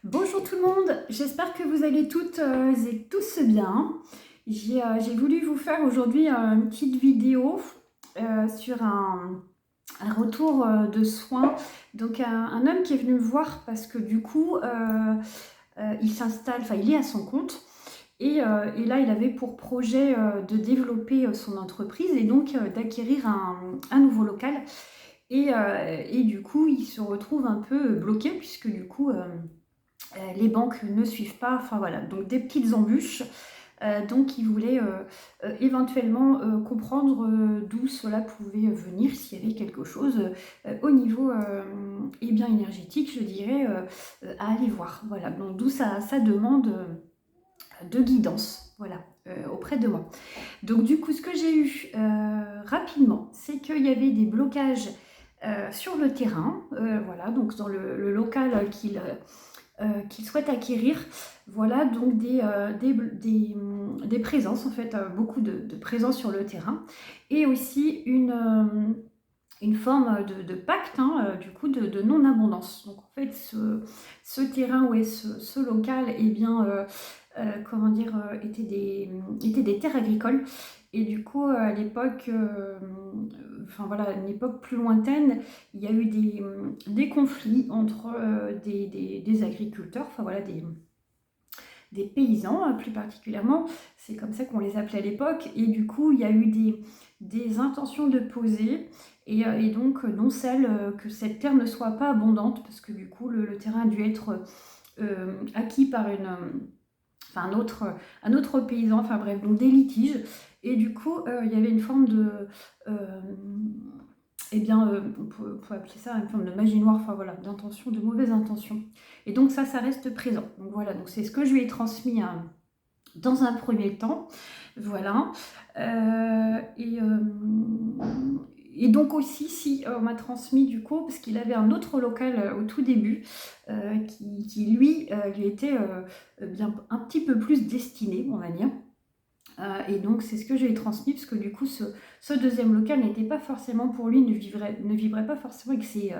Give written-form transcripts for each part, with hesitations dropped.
Bonjour tout le monde, j'espère que vous allez toutes et tous bien. J'ai voulu vous faire aujourd'hui une petite vidéo sur un retour de soins. Donc un homme qui est venu me voir parce que du coup il s'installe, enfin il est à son compte. Et là, il avait pour projet de développer son entreprise et donc d'acquérir un nouveau local. Et du coup, il se retrouve un peu bloqué puisque du coup, les banques ne suivent pas, enfin voilà, donc des petites embûches. Donc il voulait éventuellement comprendre d'où cela pouvait venir, s'il y avait quelque chose au niveau eh bien, énergétique, je dirais, à aller voir. Voilà, donc d'où sa demande de guidance, voilà, auprès de moi. Donc du coup, ce que j'ai eu rapidement, c'est qu'il y avait des blocages sur le terrain, voilà, donc dans le local qu'il souhaite acquérir. Voilà, donc des présences, en fait, beaucoup de présences sur le terrain, et aussi une forme de pacte, hein, du coup, de non-abondance. Donc en fait, ce terrain, ouais, ce local, eh bien, comment dire, étaient des terres agricoles. Et du coup, à l'époque, enfin voilà, une époque plus lointaine, il y a eu des conflits entre des agriculteurs, enfin voilà, des paysans plus particulièrement, c'est comme ça qu'on les appelait à l'époque, et du coup il y a eu des intentions de poser, et donc non celle que cette terre ne soit pas abondante, parce que du coup le terrain a dû être acquis par enfin, un autre paysan, enfin bref, donc des litiges, et du coup il y avait une forme de... eh bien, on peut appeler ça une forme de magie noire, enfin voilà, d'intention, de mauvaise intention. Et donc ça reste présent. Donc voilà, donc c'est ce que je lui ai transmis dans un premier temps. Voilà. Et donc aussi, si on m'a transmis du coup, parce qu'il avait un autre local au tout début, qui lui, lui était bien un petit peu plus destiné, on va dire. Et donc c'est ce que je lui ai transmis, parce que du coup ce deuxième local n'était pas forcément pour lui, ne vibrait pas forcément avec ses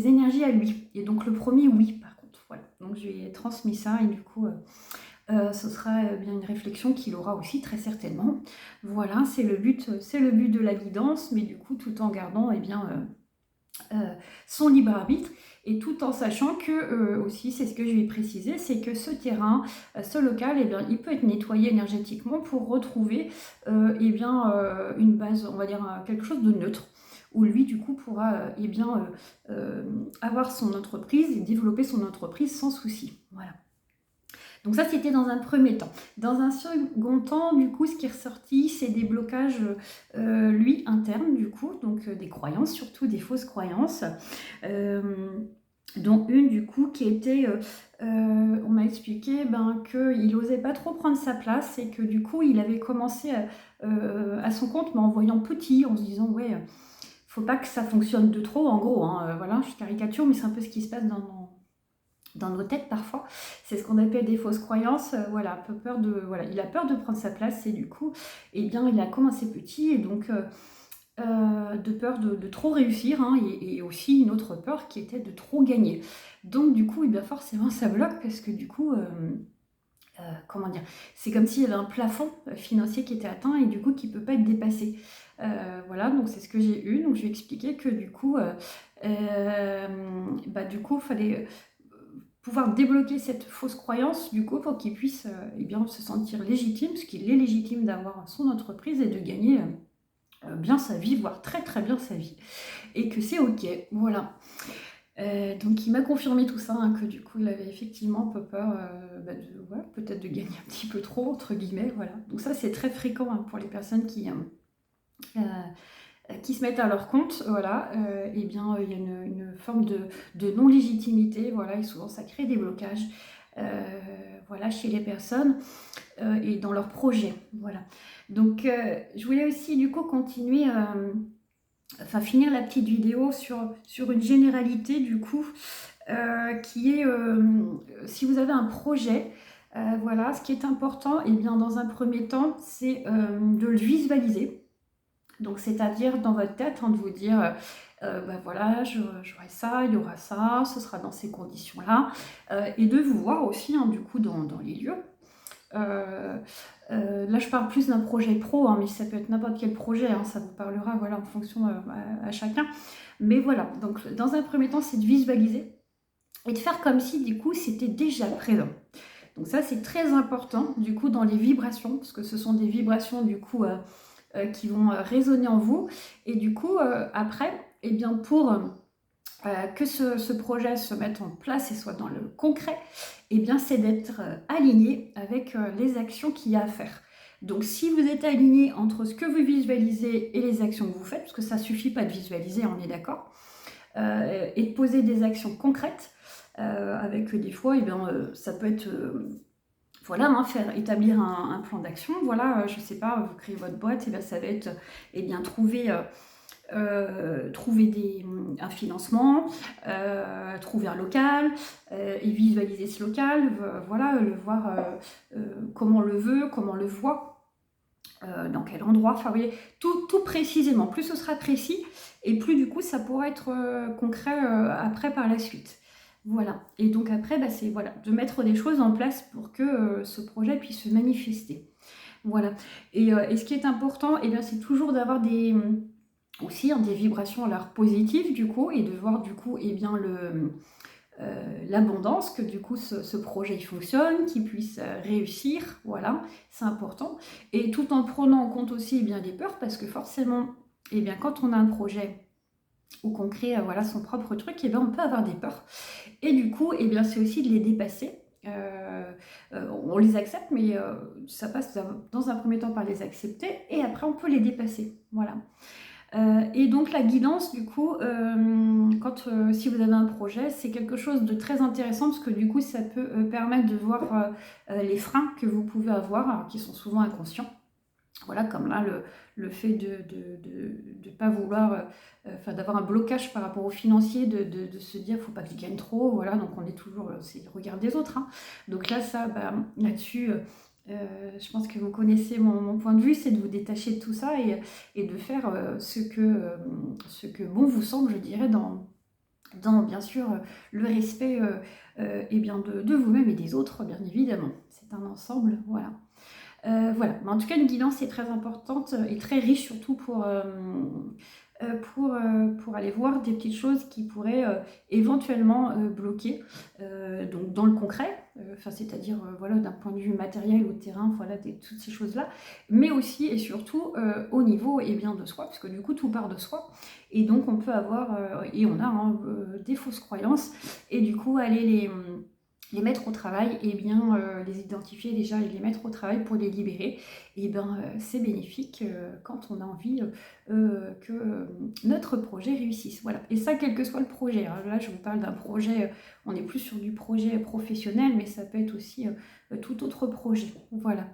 énergies à lui. Et donc le premier, oui, par contre. Voilà. Donc je lui ai transmis ça, et du coup ce sera bien une réflexion qu'il aura aussi très certainement. Voilà, c'est le but de la guidance, mais du coup tout en gardant eh bien, son libre arbitre, et tout en sachant que aussi, c'est ce que je lui ai précisé, c'est que ce terrain, ce local, eh bien, il peut être nettoyé énergétiquement pour retrouver eh bien, une base, on va dire quelque chose de neutre, où lui du coup pourra eh bien, avoir son entreprise et développer son entreprise sans souci. Voilà. Donc ça, c'était dans un premier temps. Dans un second temps, du coup, ce qui est ressorti, c'est des blocages, lui, internes, du coup, donc des croyances, surtout des fausses croyances, dont une, du coup, qui était, on m'a expliqué qu'il n'osait pas trop prendre sa place, et que du coup, il avait commencé à son compte, mais en voyant petit, en se disant, ouais, faut pas que ça fonctionne de trop, en gros, hein, voilà, je caricature, mais c'est un peu ce qui se passe dans nos têtes parfois. C'est ce qu'on appelle des fausses croyances. Voilà, un peu peur de, voilà, il a peur de prendre sa place, et du coup, eh bien, il a commencé petit, et donc de peur de trop réussir, hein, et aussi une autre peur qui était de trop gagner. Donc du coup, eh bien, forcément, ça bloque, parce que du coup, comment dire, c'est comme s'il y avait un plafond financier qui était atteint, et du coup qui ne peut pas être dépassé. Voilà, donc c'est ce que j'ai eu. Donc je lui ai expliqué que du coup, du coup, il fallait pouvoir débloquer cette fausse croyance, du coup, pour qu'il puisse eh bien, se sentir légitime, parce qu'il est légitime d'avoir son entreprise et de gagner bien sa vie, voire très très bien sa vie, et que c'est ok, voilà. Donc il m'a confirmé tout ça, hein, que du coup il avait effectivement un peu peur ouais, peut-être de gagner un petit peu trop, entre guillemets, voilà. Donc ça, c'est très fréquent, hein, pour les personnes qui se mettent à leur compte, voilà, eh bien, il y a une forme de non-légitimité, voilà, et souvent ça crée des blocages, voilà, chez les personnes et dans leurs projets, voilà. Donc je voulais aussi du coup continuer, enfin finir la petite vidéo sur une généralité, du coup, qui est, si vous avez un projet, voilà, ce qui est important, et bien, dans un premier temps, c'est de le visualiser. Donc, c'est-à-dire dans votre tête, hein, de vous dire, Ben voilà, j'aurai ça, il y aura ça, ce sera dans ces conditions-là, et de vous voir aussi, hein, du coup, dans les lieux. Là, je parle plus d'un projet pro, hein, mais ça peut être n'importe quel projet, hein, ça vous parlera, voilà, en fonction à chacun. Mais voilà, donc dans un premier temps, c'est de visualiser et de faire comme si, du coup, c'était déjà présent. Donc ça, c'est très important, du coup, dans les vibrations, parce que ce sont des vibrations, du coup, qui vont résonner en vous. Et du coup, après, eh bien, pour que ce projet se mette en place et soit dans le concret, eh bien, c'est d'être aligné avec les actions qu'il y a à faire. Donc, si vous êtes aligné entre ce que vous visualisez et les actions que vous faites, parce que ça ne suffit pas de visualiser, on est d'accord, et de poser des actions concrètes, avec des fois, eh bien, ça peut être... voilà, hein, établir un plan d'action. Voilà, je ne sais pas, vous créez votre boîte, et bien ça va être trouver un financement, trouver un local, et visualiser ce local, voilà, le voir comment on le veut, comment on le voit, dans quel endroit, enfin vous voyez, tout précisément. Plus ce sera précis, et plus du coup ça pourra être concret après par la suite. Voilà, et donc après, bah, c'est voilà, de mettre des choses en place pour que ce projet puisse se manifester. Voilà, et ce qui est important, eh bien, c'est toujours d'avoir aussi des vibrations alors positives du coup, et de voir du coup, eh bien, l'abondance, que du coup ce projet il fonctionne, qu'il puisse réussir, voilà, c'est important. Et tout en prenant en compte aussi, eh bien, les peurs, parce que forcément, eh bien, quand on a un projet ou qu'on crée voilà, son propre truc, eh bien, on peut avoir des peurs. Et du coup, eh bien, c'est aussi de les dépasser. On les accepte, mais ça passe dans un premier temps par les accepter, et après on peut les dépasser. Voilà. Et donc la guidance, du coup, si vous avez un projet, c'est quelque chose de très intéressant, parce que du coup, ça peut permettre de voir les freins que vous pouvez avoir, alors, qui sont souvent inconscients. Voilà, comme là, le fait de ne pas vouloir, d'avoir un blocage par rapport au financier, de se dire, faut pas que je gagne trop, voilà, donc on est toujours, c'est le regard des autres, hein. Donc là, ça, bah, là-dessus, je pense que vous connaissez mon point de vue, c'est de vous détacher de tout ça, et de faire ce que bon vous semble, je dirais, dans bien sûr le respect et bien de vous-même et des autres, bien évidemment. C'est un ensemble, voilà. Voilà, mais en tout cas, une guidance est très importante et très riche, surtout pour aller voir des petites choses qui pourraient éventuellement bloquer, donc dans le concret, c'est-à-dire voilà, d'un point de vue matériel au terrain, voilà, toutes ces choses-là, mais aussi et surtout au niveau bien, de soi, parce que du coup tout part de soi, et donc on peut avoir, et on a hein, des fausses croyances, et du coup aller les mettre au travail, et bien les identifier déjà et les mettre au travail pour les libérer, et bien c'est bénéfique quand on a envie que notre projet réussisse. Voilà. Et ça, quel que soit le projet, hein. Là, je vous parle d'un projet, on est plus sur du projet professionnel, mais ça peut être aussi tout autre projet. Voilà.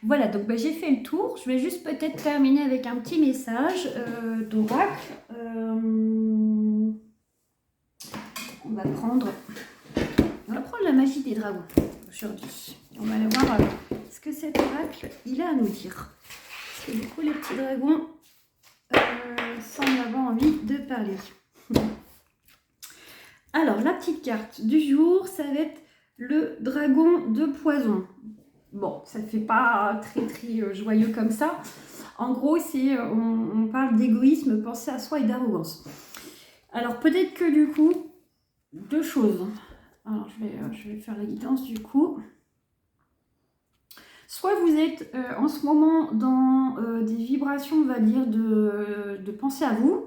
Voilà, donc bah, j'ai fait le tour. Je vais juste peut-être terminer avec un petit message d'oracle. On va prendre la magie des dragons aujourd'hui. On va aller voir ce que cet oracle il a à nous dire. Parce que du coup, les petits dragons semblent avoir envie de parler. Alors, la petite carte du jour, ça va être le dragon de poison. Bon, ça ne fait pas très joyeux comme ça. En gros, on parle d'égoïsme, penser à soi et d'arrogance. Alors, peut-être que du coup, deux choses. Alors, je vais faire la guidance du coup. Soit vous êtes en ce moment dans des vibrations, on va dire, de penser à vous.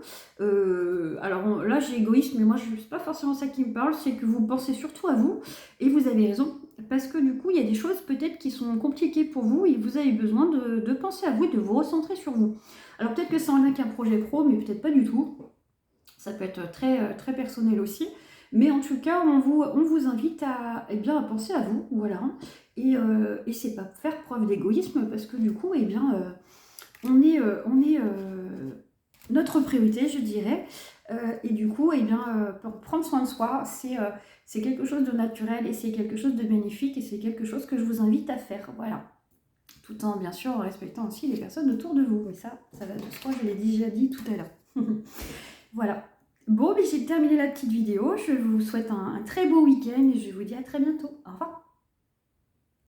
Alors là, j'ai égoïsme, mais moi, je sais pas forcément ça qui me parle. C'est que vous pensez surtout à vous, et vous avez raison. Parce que du coup, il y a des choses peut-être qui sont compliquées pour vous, et vous avez besoin de penser à vous et de vous recentrer sur vous. Alors peut-être que c'est en lien qu'un projet pro, mais peut-être pas du tout. Ça peut être très personnel aussi. Mais en tout cas, on vous invite à penser à vous, voilà. Et c'est pas faire preuve d'égoïsme, parce que du coup, on est notre priorité, je dirais. Et du coup, pour prendre soin de soi, c'est quelque chose de naturel, et c'est quelque chose de bénéfique, et c'est quelque chose que je vous invite à faire, voilà. Tout en, bien sûr, respectant aussi les personnes autour de vous. Mais ça va de soi, je l'ai déjà dit tout à l'heure. Voilà. Bon, mais j'ai terminé la petite vidéo. Je vous souhaite un très beau week-end et je vous dis à très bientôt. Au revoir.